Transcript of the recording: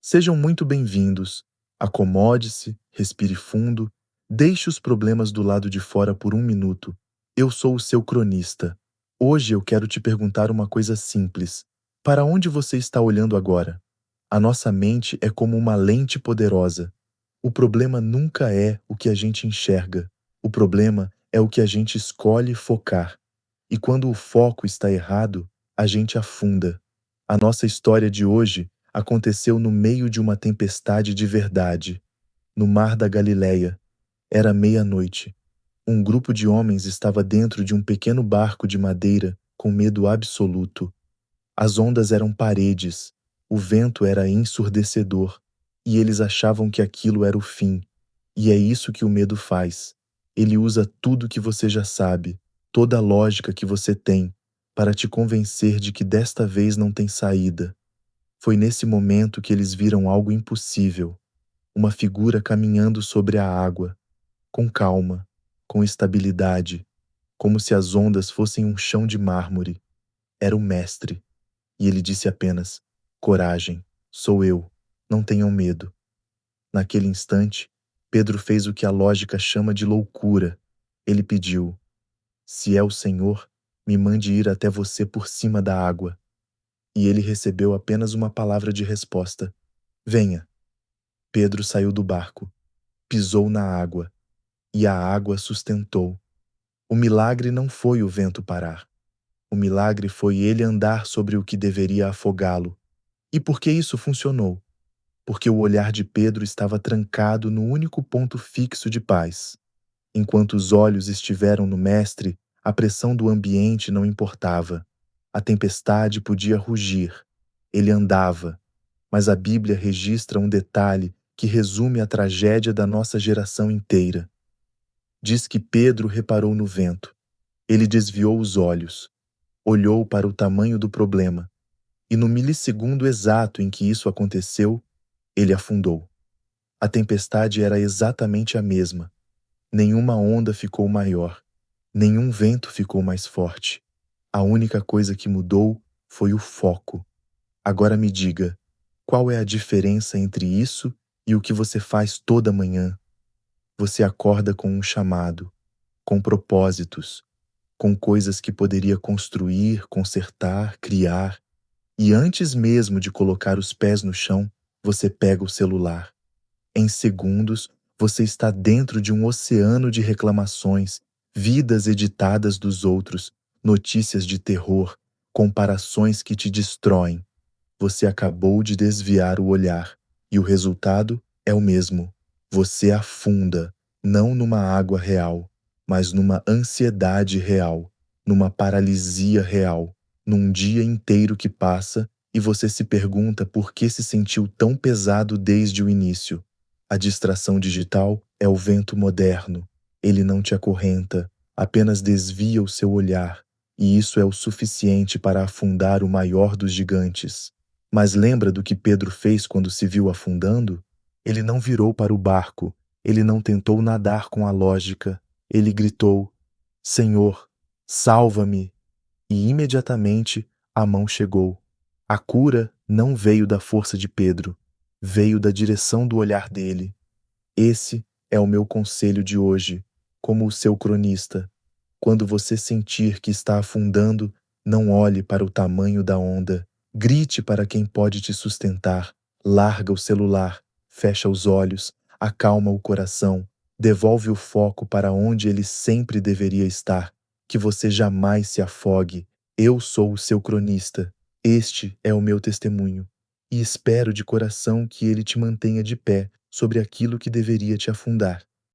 Sejam muito bem-vindos. Acomode-se, respire fundo, deixe os problemas do lado de fora por um minuto. Eu sou o seu cronista. Hoje eu quero te perguntar uma coisa simples. Para onde você está olhando agora? A nossa mente é como uma lente poderosa. O problema nunca é o que a gente enxerga. O problema é o que a gente escolhe focar. E quando o foco está errado, a gente afunda. A nossa história de hoje aconteceu no meio de uma tempestade de verdade, no mar da Galileia. Era meia-noite. Um grupo de homens estava dentro de um pequeno barco de madeira com medo absoluto. As ondas eram paredes, o vento era ensurdecedor, e eles achavam que aquilo era o fim. E é isso que o medo faz. Ele usa tudo que você já sabe, toda a lógica que você tem, para te convencer de que desta vez não tem saída. Foi nesse momento que eles viram algo impossível, uma figura caminhando sobre a água, com calma, com estabilidade, como se as ondas fossem um chão de mármore. Era o mestre, e ele disse apenas: "Coragem, sou eu, não tenham medo." Naquele instante, Pedro fez o que a lógica chama de loucura. Ele pediu: "Se é o Senhor, me mande ir até você por cima da água." E ele recebeu apenas uma palavra de resposta: "Venha." Pedro saiu do barco, pisou na água, e a água sustentou. O milagre não foi o vento parar. O milagre foi ele andar sobre o que deveria afogá-lo. E por que isso funcionou? Porque o olhar de Pedro estava trancado no único ponto fixo de paz. Enquanto os olhos estiveram no Mestre, a pressão do ambiente não importava. A tempestade podia rugir. Ele andava. Mas a Bíblia registra um detalhe que resume a tragédia da nossa geração inteira. Diz que Pedro reparou no vento. Ele desviou os olhos, olhou para o tamanho do problema, e no milissegundo exato em que isso aconteceu, ele afundou. A tempestade era exatamente a mesma. Nenhuma onda ficou maior, nenhum vento ficou mais forte. A única coisa que mudou foi o foco. Agora me diga, qual é a diferença entre isso e o que você faz toda manhã? Você acorda com um chamado, com propósitos, com coisas que poderia construir, consertar, criar, e antes mesmo de colocar os pés no chão, você pega o celular. Em segundos, você está dentro de um oceano de reclamações, vidas editadas dos outros, notícias de terror, comparações que te destroem. Você acabou de desviar o olhar, e o resultado é o mesmo. Você afunda, não numa água real, mas numa ansiedade real, numa paralisia real, num dia inteiro que passa e você se pergunta por que se sentiu tão pesado desde o início. A distração digital é o vento moderno. Ele não te acorrenta, apenas desvia o seu olhar, e isso é o suficiente para afundar o maior dos gigantes. Mas lembra do que Pedro fez quando se viu afundando? Ele não virou para o barco, ele não tentou nadar com a lógica, ele gritou: "Senhor, salva-me!" E imediatamente a mão chegou. A cura não veio da força de Pedro, veio da direção do olhar dele. Esse é o meu conselho de hoje, como o seu cronista. Quando você sentir que está afundando, não olhe para o tamanho da onda. Grite para quem pode te sustentar. Larga o celular, fecha os olhos, acalma o coração, devolve o foco para onde ele sempre deveria estar. Que você jamais se afogue. Eu sou o seu cronista. Este é o meu testemunho. E espero de coração que ele te mantenha de pé sobre aquilo que deveria te afundar.